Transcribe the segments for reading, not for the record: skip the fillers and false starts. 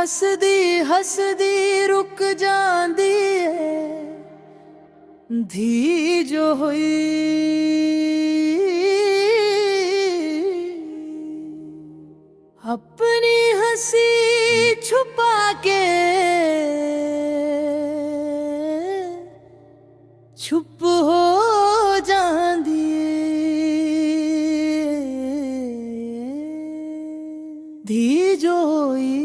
हसदी हसदी रुक जांदी है धी जो हुई अपनी हंसी छुपा के चुप हो जांदी धी जो होई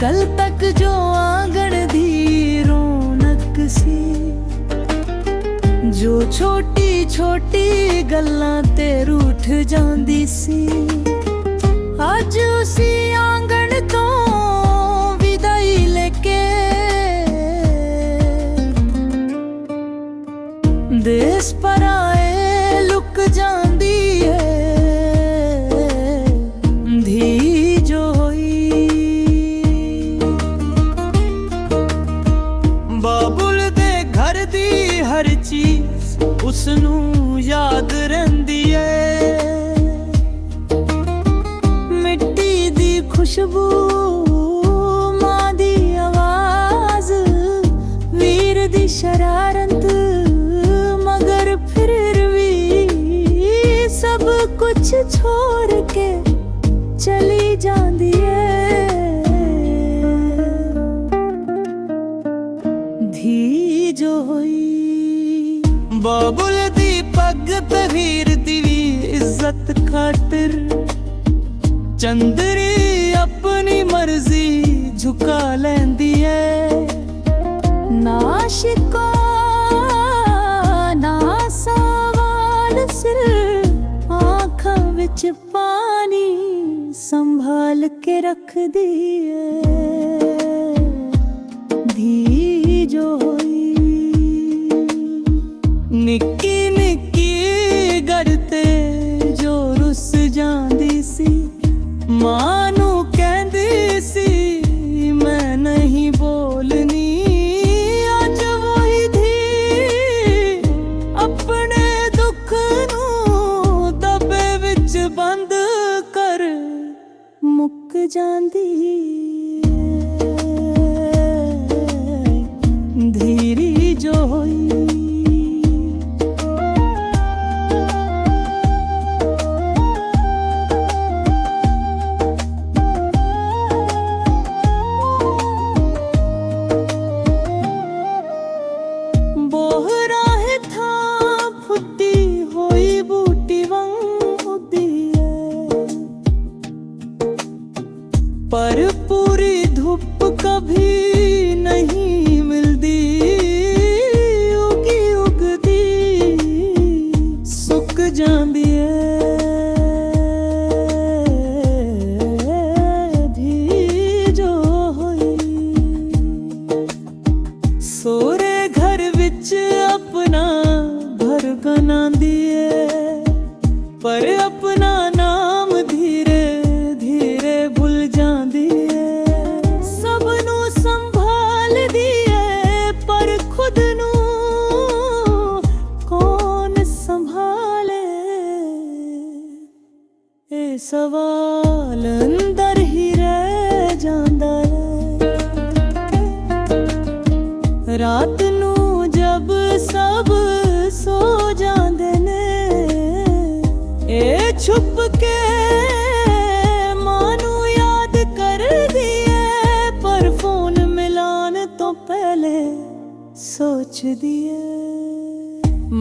कल तक जो आंगन दी रौनक सी जो छोटी छोटी गल्लां ते रूठ जांदी सी अज उसी आंगन तो विदाई लेके देश पराए लुक जांदी है धी जो होई बाबुल दे घर दी हर चीज उसनू याद रहिंदी है मिट्टी दी खुशबू मां दी आवाज वीर दी शरारत मगर फिर भी सब कुछ छोड़ के चली जांदी है धी जो होई बाबुल दी पग ते वीर दी इज्जत खातिर चंदरी अपनी मर्जी झुका लैंदी है ना शिका ना सवाल सिर आँखां विच पानी संभाल के रख दिए धी जो होई निक्की निक्की गल ते जो रुस जांदी सी मां नू कहंदी सी मैं नहीं बोलनी अज वही धी अपने दुख नू दबे विच बंद कर मुक जांदी धीरी जो होई पर पूरी धूप कभी नहीं मिलती उगी उगती सुक जांदी है धी जो होई सोरे घर विच अपना घर बनांदी है पर अपना नाम धीरे धीरे भुल जांदी है सबनू संभाल दिए पर खुद नू कौन संभाले ए सवाल अंदर ही रह जांदा है रात नू जब सब सो जांदे ने ए छुप के मानू याद कर दिए पर फोन मिलान तो पहले सोच दिए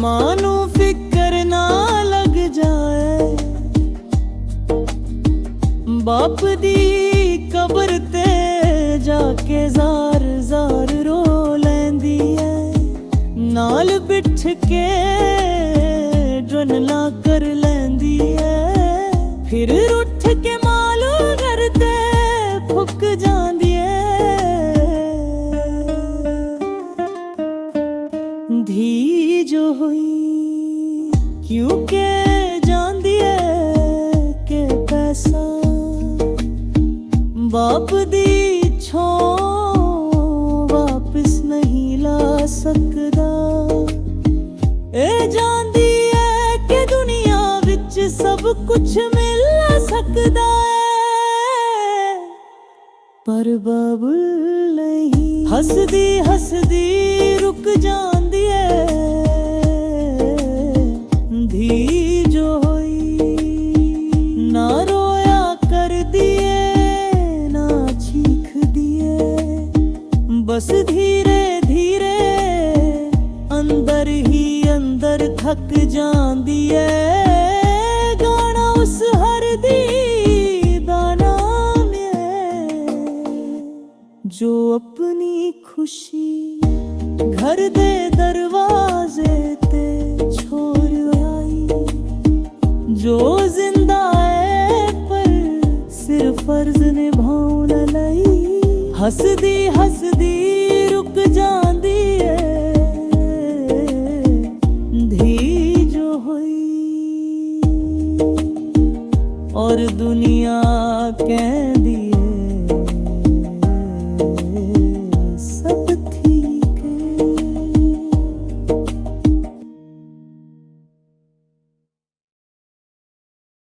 मानू फिक्र ना लग जाए बाप दी कब्र ते जाके जार जार रो लैंदी है नाल बिठ के ड्रनला कर लैंदी है फिर उठ के मालू करते फुक जांदी है धी जो हुई क्योंकि जांदी है के पैसा बाप दी छो वापस नहीं ला सकदा ए कुछ मिल ना सकदा है पर बाबुल नहीं। हसदी हसदी रुक जांदी है धी जो होई ना रोया कर दिए ना चीख दिए बस धीरे धीरे अंदर ही अंदर थक जांदी है गाना उस हरदी दा नाम है जो अपनी खुशी घर दे दरवाजे ते छोड़ आई जो जिंदा है पर सिर्फ फर्ज निभाउण लई हसदी हसदी रुक जांदी है धी जो होई और दुनिया कहंदी